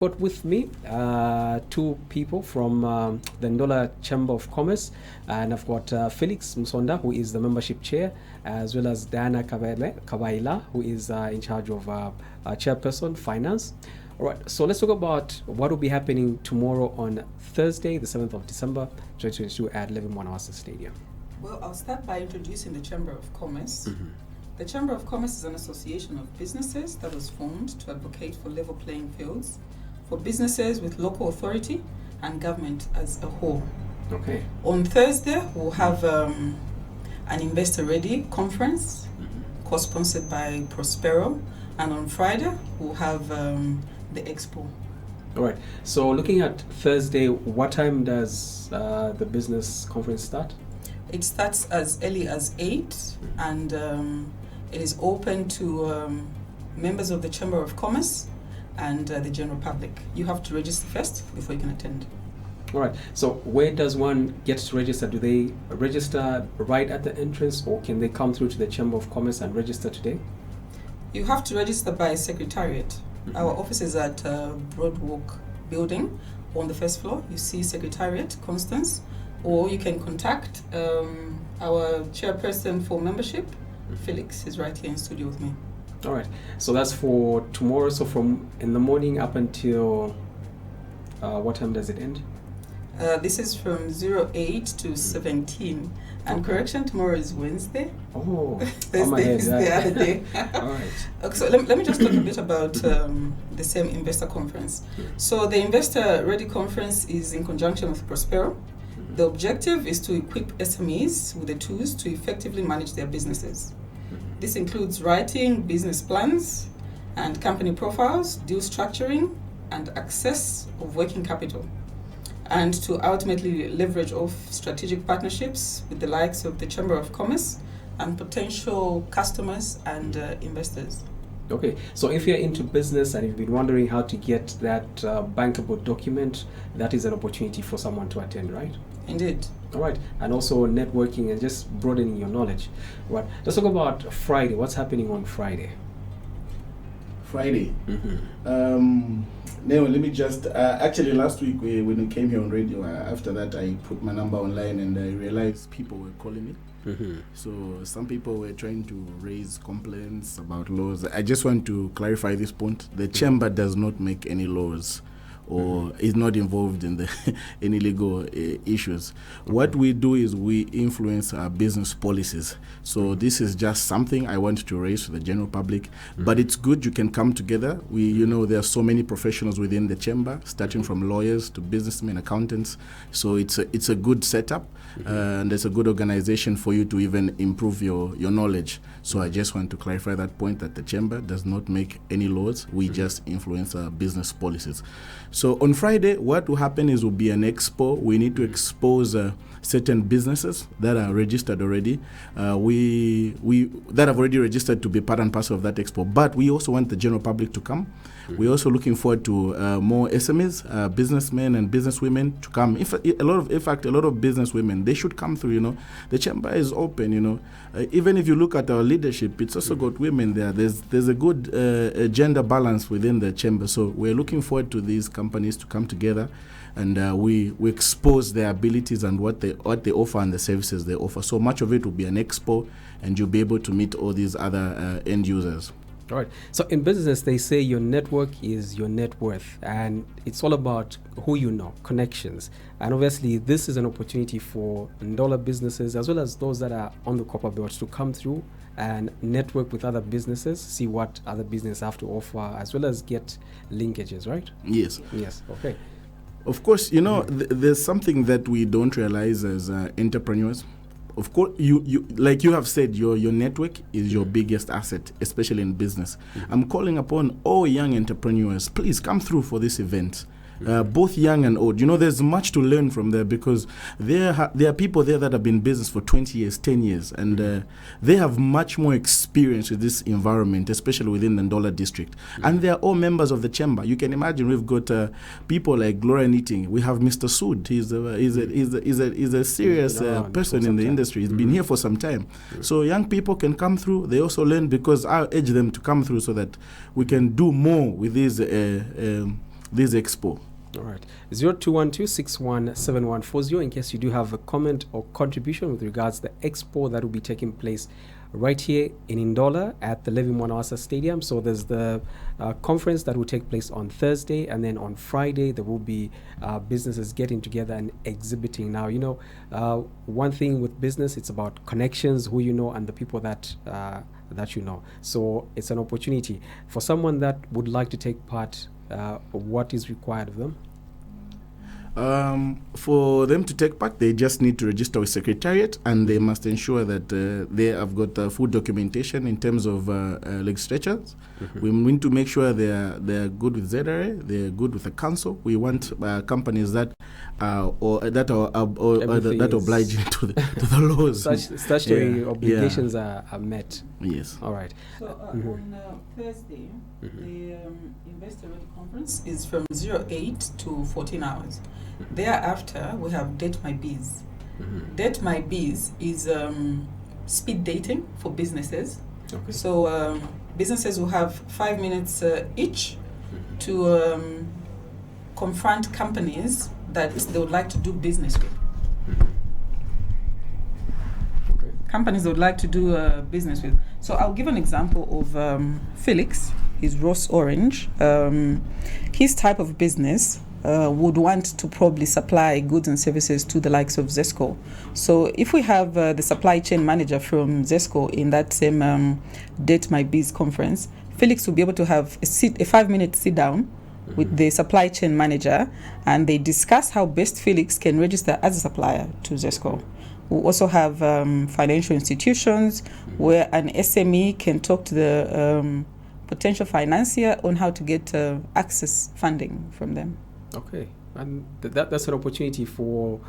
Got with me two people from the Ndola Chamber of Commerce, and I've got Felix Msonda, who is the membership chair, as well as Diana Kabaila, who is in charge of chairperson finance. All right, so let's talk about what will be happening tomorrow on Thursday, the 7th of December, 2022 at Levin Mwanawasa Stadium. Well, I'll start by introducing the Chamber of Commerce. Mm-hmm. The Chamber of Commerce is an association of businesses that was formed to advocate for level playing fields for businesses with local authority and government as a whole. Okay. On Thursday, we'll have an Investor Ready conference, co-sponsored by Prospero, and on Friday, we'll have the expo. All right. So looking at Thursday, what time does the business conference start? It starts as early as 8, and it is open to members of the Chamber of Commerce and the general public. You have to register first before you can attend. All right. So where does one get to register? Do they register right at the entrance, or can they come through to the Chamber of Commerce and register today? You have to register by Secretariat. Mm-hmm. Our office is at Broadwalk Building on the first floor. You see Secretariat, Constance, or you can contact our chairperson for membership, Felix. Is right here in studio with me. All right. So that's for tomorrow. So from in the morning up until what time does it end? This is from 08 to 17. And correction, tomorrow is Wednesday. Oh, Thursday is the other day. All right. Okay, so let me just talk a bit about the same investor conference. So the Investor Ready conference is in conjunction with Prospero. The objective is to equip SMEs with the tools to effectively manage their businesses. This includes writing business plans and company profiles, deal structuring, and access of working capital, and to ultimately leverage off strategic partnerships with the likes of the Chamber of Commerce and potential customers and investors. Okay, so if you're into business and you've been wondering how to get that bankable document, that is an opportunity for someone to attend, right? Indeed. All right, and also networking and just broadening your knowledge. Right, let's talk about Friday. What's happening on Friday? Friday. Now, let me just, actually last week when we came here on radio, after that I put my number online and I realized people were calling me. So some people were trying to raise complaints about laws. I just want to clarify this point. The chamber does not make any laws or is not involved in the any legal issues. What we do is we influence our business policies. So this is just something I want to raise to the general public. But it's good you can come together. There are so many professionals within the chamber, starting from lawyers to businessmen, accountants. So it's a good setup, and it's a good organization for you to even improve your knowledge. So I just want to clarify that point, that the chamber does not make any laws. We just influence our business policies. So on Friday, what will happen is will be an expo. We need to expose certain businesses that are registered already. We that have already registered to be part and parcel of that expo. But we also want the general public to come. We're also looking forward to more SMEs, businessmen and businesswomen to come. In fact, a lot of businesswomen, they should come through. The chamber is open. Even if you look at our leadership, it's also got women there. There's a good gender balance within the chamber. So we're looking forward to these companies to come together, and we expose their abilities and what they offer and the services they offer. So much of it will be an expo, and you'll be able to meet all these other end users. All right. So in business, they say your network is your net worth, and it's all about who you know, connections. And obviously, this is an opportunity for Ndola businesses, as well as those that are on the copper belt, to come through and network with other businesses, see what other businesses have to offer, as well as get linkages, right? Yes. Yes. Okay. Of course, there's something that we don't realize as entrepreneurs. Of course, you like you have said, your network is your biggest asset, especially in business. I'm calling upon all young entrepreneurs, please come through for this event. Both young and old. There's much to learn from there, because there are people there that have been in business for 20 years, 10 years, and they have much more experience with this environment, especially within the Ndola district. And they are all members of the chamber. You can imagine we've got people like Gloria Knitting. We have Mr. Sood. He's a serious person in the industry. He's been here for some time. So young people can come through. They also learn, because I urge them to come through so that we can do more with these this expo. All right. 0212-617140 in case you do have a comment or contribution with regards to the expo that will be taking place right here in Ndola at the Levi Mwanawasa Stadium. So there's the conference that will take place on Thursday, and then on Friday there will be businesses getting together and exhibiting. Now, one thing with business, it's about connections, who you know, and the people that you know. So it's an opportunity for someone that would like to take part. What is required of them? For them to take part, they just need to register with Secretariat, and they must ensure that they have got full documentation in terms of legislatures. We need to make sure they are good with ZRA, they are good with the council. We want companies that are obliging to the laws. Statutory obligations are met. Yes. All right. So on Thursday, the Investor Ready Conference is from 08 to 14 hours. Thereafter, we have Date My Biz. Date My Biz is speed dating for businesses. Okay. So businesses will have 5 minutes each to confront companies that they would like to do business with. Okay. Companies they would like to do business with. So I'll give an example of Felix. He's Ross Orange. His type of business would want to probably supply goods and services to the likes of Zesco. So if we have the supply chain manager from Zesco in that same Date My Biz conference, Felix will be able to have a 5-minute sit down with the supply chain manager, and they discuss how best Felix can register as a supplier to Zesco. We also have financial institutions where an SME can talk to the potential financier on how to get access funding from them. Okay, and that's an opportunity for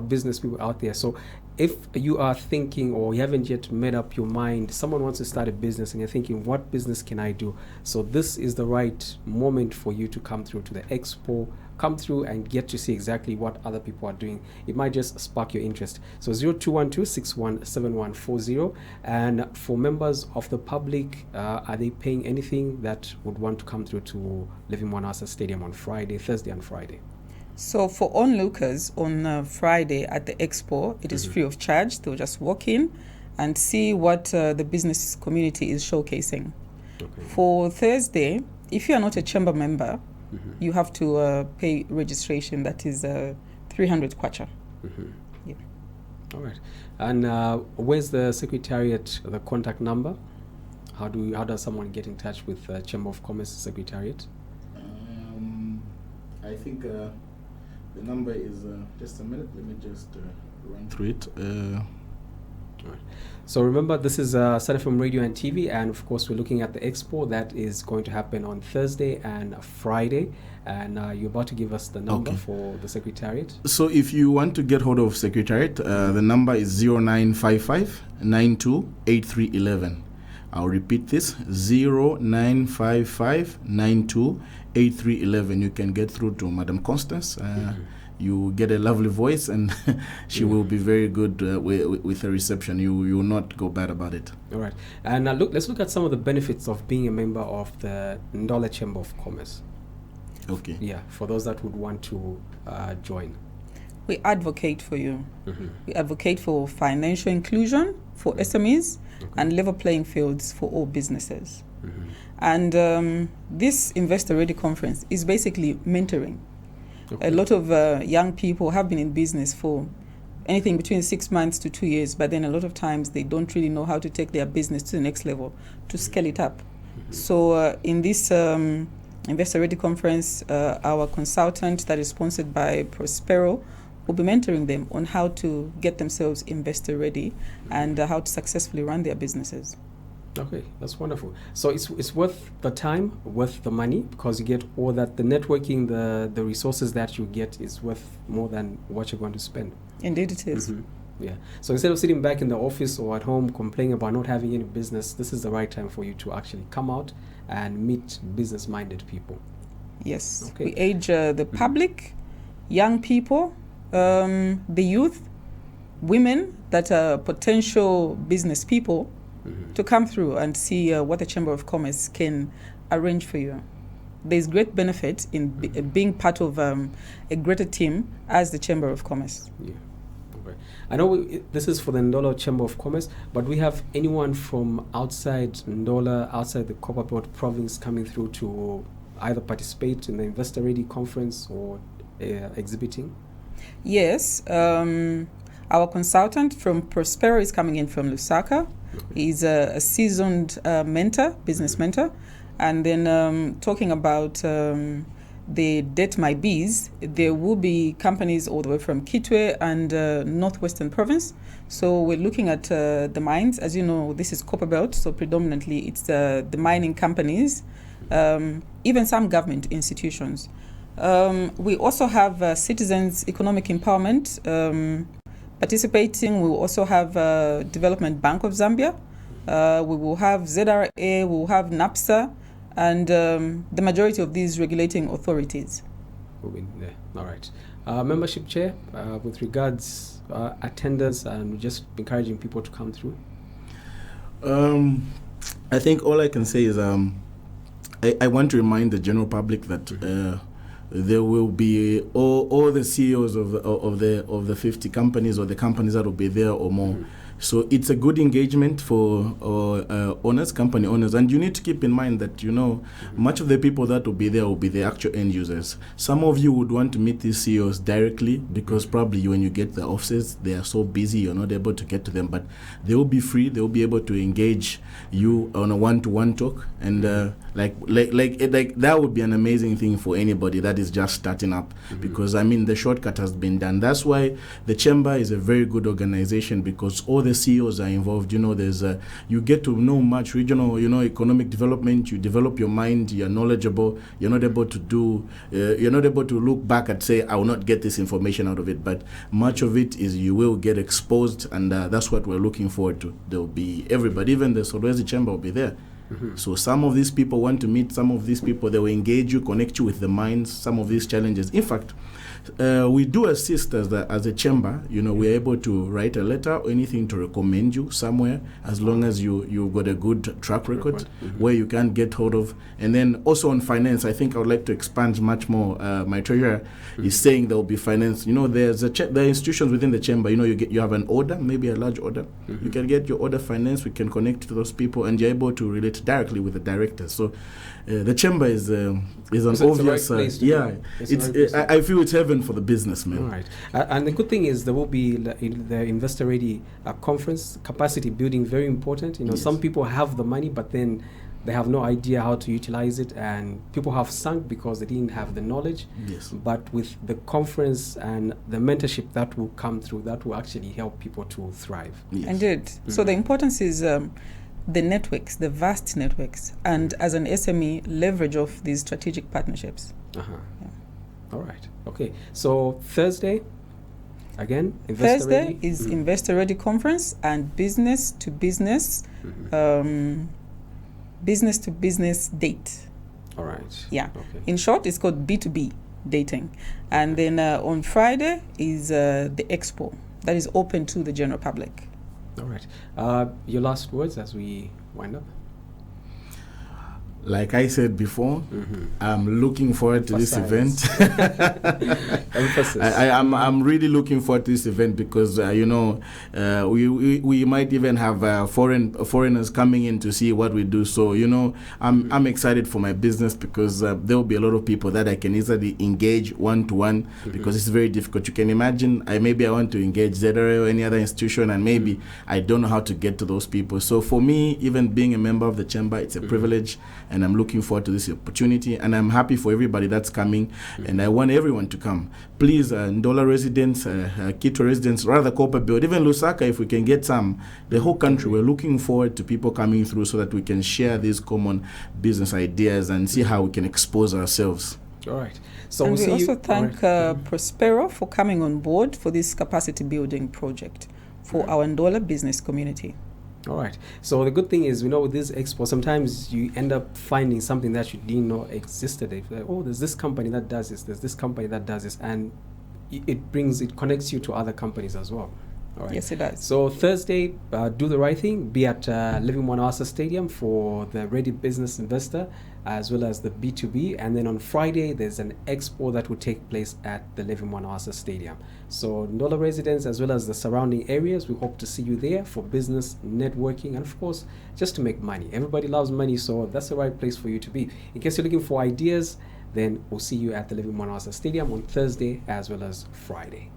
business people out there. So if you are thinking, or you haven't yet made up your mind, someone wants to start a business and you're thinking, what business can I do? So this is the right moment for you to come through to the expo, come through and get to see exactly what other people are doing. It might just spark your interest. So 0212-617140. And for members of the public, are they paying anything that would want to come through to Levi Mwanawasa Stadium on Thursday and Friday? So for onlookers on Friday at the expo, it is free of charge. They'll just walk in and see what the business community is showcasing. Okay. For Thursday, if you are not a chamber member, you have to pay registration. That is 300 kwacha. Yeah. All right. And where's the Secretariat, the contact number? How does someone get in touch with Chamber of Commerce Secretariat? I think the number is just a minute. Let me just run through it. All right. So remember, this is Sun FM Radio and TV, and of course we're looking at the expo that is going to happen on Thursday and Friday, and you're about to give us the number for the Secretariat. So if you want to get hold of Secretariat, the number is 0955 928311. I'll repeat this, 0955 928311. You can get through to Madam Constance. You get a lovely voice, and she will be very good with the reception. You will not go bad about it. All right. And let's look at some of the benefits of being a member of the Ndola Chamber of Commerce. Okay. Yeah, for those that would want to join. We advocate for you. We advocate for financial inclusion for SMEs and level playing fields for all businesses. And this Investor Ready Conference is basically mentoring. A lot of young people have been in business for anything between 6 months to 2 years, but then a lot of times they don't really know how to take their business to the next level, to scale it up. So in this Investor Ready Conference, our consultant that is sponsored by Prospero will be mentoring them on how to get themselves investor ready and how to successfully run their businesses. Okay, that's wonderful. So it's worth the time, worth the money, because you get all that, the networking, the resources that you get is worth more than what you're going to spend. Indeed it is. Yeah. So instead of sitting back in the office or at home complaining about not having any business, this is the right time for you to actually come out and meet business-minded people. Yes. Okay. We urge the public, young people, the youth, women that are potential business people, to come through and see what the Chamber of Commerce can arrange for you. there's great benefit in being part of a greater team as the Chamber of Commerce. Yeah. Okay. I know this is for the Ndola Chamber of Commerce, but we have anyone from outside Ndola, outside the Copperbelt province coming through to either participate in the Investor Ready conference or exhibiting? Yes. Our consultant from Prospero is coming in from Lusaka. He's a seasoned mentor, business mentor. And then talking about the Debt My Bees, there will be companies all the way from Kitwe and Northwestern Province. So we're looking at the mines. As you know, this is Copperbelt, so predominantly it's the mining companies, even some government institutions. We also have citizens economic empowerment participating. We will also have Development Bank of Zambia. We will have ZRA, we will have NAPSA, and the majority of these regulating authorities. We'll be there. All right. Membership chair, with regards attendance and just encouraging people to come through. I think all I can say is I want to remind the general public that there will be all the CEOs of the 50 companies or the companies that will be there or more. So it's a good engagement for owners, company owners, and you need to keep in mind that much of the people that will be the actual end users. Some of you would want to meet these CEOs directly because probably when you get the offices, they are so busy you're not able to get to them. But they will be free. They will be able to engage you on a one-to-one talk, and like that would be an amazing thing for anybody that is just starting up. Because the shortcut has been done. That's why the Chamber is a very good organization, because all the CEOs are involved. There's you get to know much regional, economic development. You develop your mind. You're knowledgeable. You're not able to look back and say, I will not get this information out of it. But much of it is you will get exposed, and that's what we're looking forward to. There will be everybody, even the Solwezi Chamber will be there. So some of these people want to meet some of these people. They will engage you, connect you with the minds, some of these challenges. In fact, we do assist as a chamber. We're able to write a letter or anything to recommend you somewhere, as long as you've got a good track record where you can get hold of. And then also on finance, I think I would like to expand much more. My treasurer is saying there will be finance. There's there are institutions within the chamber. You have an order, maybe a large order. You can get your order finance. We can connect to those people, and you're able to relate directly with the directors. So the chamber is an obvious. I feel it's heaven for the businessman. All right. And the good thing is there will be the Investor Ready conference, capacity building, very important. Yes. Some people have the money, but then they have no idea how to utilize it, and people have sunk because they didn't have the knowledge. Yes. But with the conference and the mentorship that will come through, that will actually help people to thrive. Yes. Indeed. So the importance is the networks, the vast networks, and as an SME, leverage of these strategic partnerships. Yeah. All right. Okay. So Thursday, again, Investor Thursday Ready? is Investor Ready Conference and business to business date. All right. Yeah. Okay. In short, it's called B2B dating. And then on Friday is the expo that is open to the general public. All right. Your last words as we wind up? Like I said before, I'm looking forward to this event. Emphasis. I'm really looking forward to this event because we might even have foreigners coming in to see what we do. So I'm excited for my business because there will be a lot of people that I can easily engage one-to-one because it's very difficult. You can imagine I want to engage ZRA or any other institution, and maybe I don't know how to get to those people. So for me, even being a member of the chamber, it's a privilege. And I'm looking forward to this opportunity, and I'm happy for everybody that's coming, and I want everyone to come. Please, Ndola residents, Kitwe residents, rather Copperbelt, even Lusaka, if we can get some, the whole country, we're looking forward to people coming through so that we can share these common business ideas and see how we can expose ourselves. All right. So and we also thank right. Prospero for coming on board for this capacity building project for our Ndola business community. All right. So the good thing is, with this expo, sometimes you end up finding something that you didn't know existed. Like, there's this company that does this. There's this company that does this, and it connects you to other companies as well. All right. Yes, it does. So Thursday, do the right thing. Be at Living One Asa Stadium for the Ready Business Investor, as well as the B2B. And then on Friday, there's an expo that will take place at the Living One Asa Stadium. So Ndola residents, as well as the surrounding areas, we hope to see you there for business, networking, and of course, just to make money. Everybody loves money, so that's the right place for you to be. In case you're looking for ideas, then we'll see you at the Living One Asa Stadium on Thursday as well as Friday.